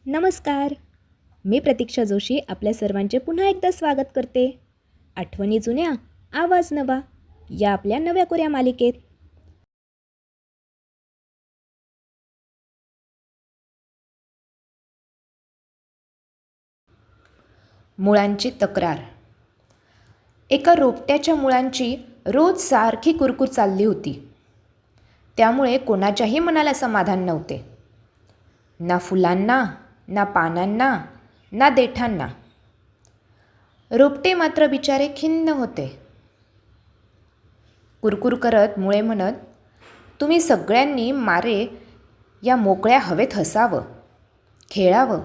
नमस्कार. मी प्रतीक्षा जोशी आपल्या सर्वांचे पुन्हा एकदा स्वागत करते. आठवणी जुन्या, आवाज नवा या आपल्या नव्या कोऱ्या मालिकेत. मुळांची तक्रार. एका रोपट्याच्या मुळांची रोज सारखी कुरकुर चालली होती. त्यामुळे कोणाच्याही मनाला समाधान नव्हते. ना फुलांना, ना पानांना, ना देठांना. रोपटे मात्र बिचारे खिन्न होते. कुरकुर करत मुळे म्हणत, तुम्ही सगळ्यांनी मारे या मोकळ्या हवेत हसावं, खेळावं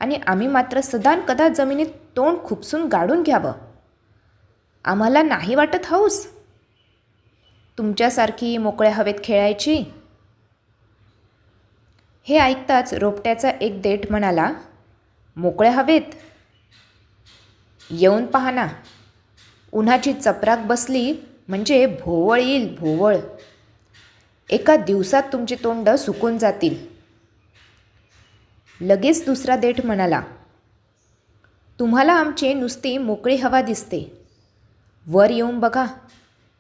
आणि आम्ही मात्र सदानकदा जमिनीत तोंड खुपसून गाडून घ्यावं. आम्हाला नाही वाटत हौस तुमच्यासारखी मोकळ्या हवेत खेळायची. हे ऐकताच रोपट्याचा एक देठ म्हणाला, मोकळ्या हवेत येऊन पहा ना. उन्हाची चपराक बसली म्हणजे भोवळ येईल, भोवळ. एका दिवसात तुमची तोंड सुकून जातील. लगेच दुसरा देठ म्हणाला, तुम्हाला आमची नुसती मोकळी हवा दिसते. वर येऊन बघा.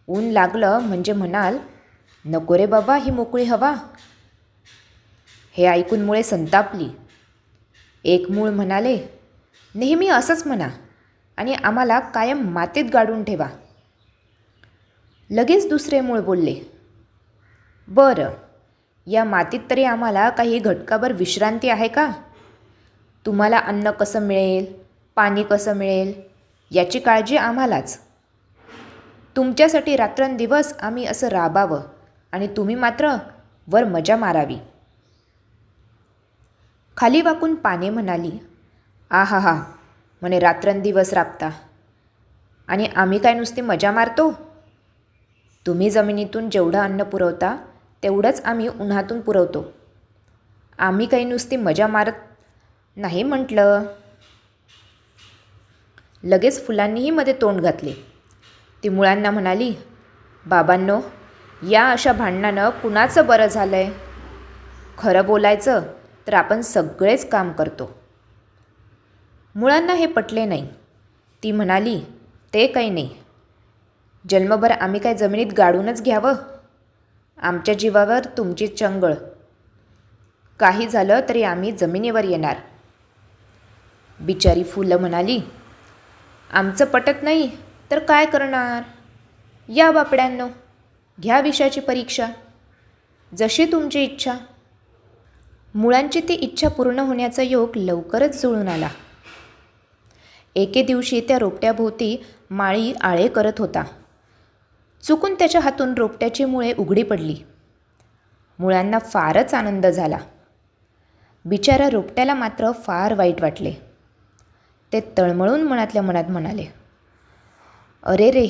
ऊन लागलं म्हणजे म्हणाल, नको रे बाबा ही मोकळी हवा. हे ऐकून मुळे संतापली. एक मूळ म्हणाले, नेहमी असंच म्हणा आणि आम्हाला कायम मातीत गाडून ठेवा. लगेच दुसरे मूळ बोलले, बरं, या मातीत तरी आम्हाला काही घटकाभर विश्रांती आहे का? तुम्हाला अन्न कसं मिळेल, पाणी कसं मिळेल याची काळजी आम्हालाच. तुमच्यासाठी रात्रंदिवस आम्ही असं राबावं आणि तुम्ही मात्र वर मजा मारावी. खाली वाकून पाने म्हणाली, आहा हा, म्हणे रात्रंदिवस राबता आणि आम्ही काय नुसती मजा मारतो. तुम्ही जमिनीतून जेवढं अन्न पुरवता तेवढंच आम्ही उन्हातून पुरवतो. आम्ही काही नुसती मजा मारत नाही म्हटलं. लगेच फुलांनीही मध्ये तोंड घातले. ती मुळांना म्हणाली, बाबांनो, या अशा भांडणानं कुणाचं बरं झालं आहे? खरं बोलायचं तर आपण सगळेच काम करतो. मुळांना हे पटले नाही. ती म्हणाली, ते काही नाही. जन्मभर आम्ही काय जमिनीत गाडूनच घ्यावं? आमच्या जीवावर तुमची चंगळ. काही झालं तरी आम्ही जमिनीवर येणार. बिचारी फुलं म्हणाली, आमचं पटत नाही तर काय करणार? या बापड्यांनो, घ्या विषयाची परीक्षा. जशी तुमची इच्छा. मुळांची ती इच्छा पूर्ण होण्याचा योग लवकरच जुळून आला. एके दिवशी त्या रोपट्याभोवती माळी आळे करत होता. चुकून त्याच्या हातून रोपट्याची मुळे उघडी पडली. मुळांना फारच आनंद झाला. बिचारा रोपट्याला मात्र फार वाईट वाटले. ते तळमळून मनातल्या मनात म्हणाले, अरे रे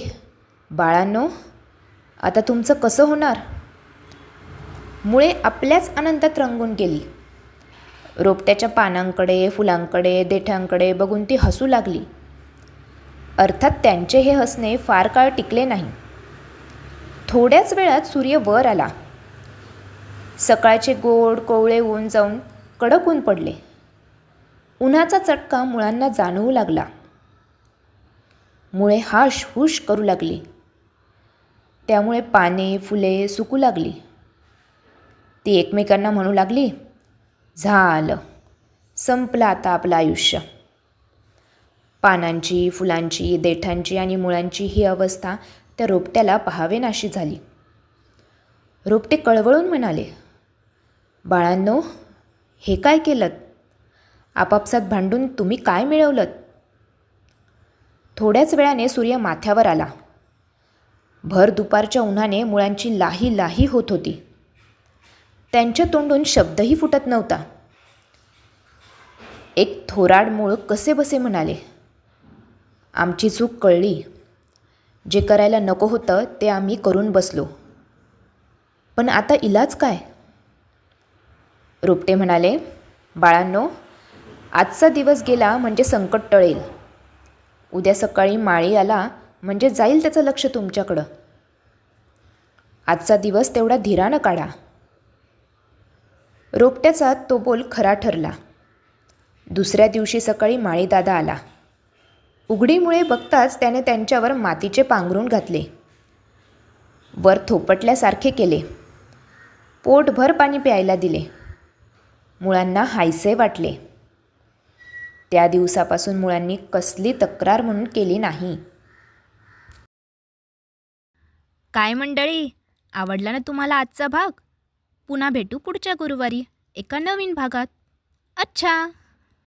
बाळांनो, आता तुमचं कसं होणार? मुळे आपल्याच आनंदात रंगून गेली. रोपट्याच्या पानांकडे, फुलांकडे, देठांकडे बघून ती हसू लागली. अर्थात त्यांचे हे हसणे फार काळ टिकले नाही. थोड्याच वेळात सूर्य वर आला. सकाळचे गोड कोवळे ऊन जाऊन कडक ऊन पडले. उन्हाचा चटका मुळांना जाणवू लागला. मुळे हाश हुश करू लागली. त्यामुळे पाने, फुले सुकू लागली. ती एकमेकांना म्हणू लागली, झालं, संपलं आता आपलं आयुष्य. पानांची, फुलांची, देठांची आणि मुळांची ही अवस्था त्या रोपट्याला पहावेनाशी झाली. रोपटे कळवळून म्हणाले, बाळांनो, हे काय केलंत? आपापसात भांडून तुम्ही काय मिळवलंत? थोड्याच वेळाने सूर्य माथ्यावर आला. भर दुपारच्या उन्हाने मुळांची लाही लाही होत होती. त्यांच्या तोंडून शब्दही फुटत नव्हता. एक थोराड मूळ कसेबसे म्हणाले, आमची चूक कळली. जे करायला नको होतं ते आम्ही करून बसलो. पण आता इलाज काय? रोपटे म्हणाले, बाळांनो, आजचा दिवस गेला म्हणजे संकट टळेल. उद्या सकाळी माळी आला म्हणजे जाईल त्याचं लक्ष तुमच्याकडं. आजचा दिवस तेवढा धीरानं काढा. रोपट्याचा तो बोल खरा ठरला. दुसऱ्या दिवशी सकाळी माळीदादा आला. उघडीमुळे बघताच त्याने त्यांच्यावर मातीचे पांघरूण घातले. वर थोपटल्यासारखे केले. पोटभर पाणी प्यायला दिले. मुळांना हायसे वाटले. त्या दिवसापासून मुळांनी कसली तक्रार म्हणून केली नाही. काय मंडळी, आवडला ना तुम्हाला आजचा भाग? पुन्हा भेटू पुढच्या गुरुवारी एका नवीन भागात. अच्छा.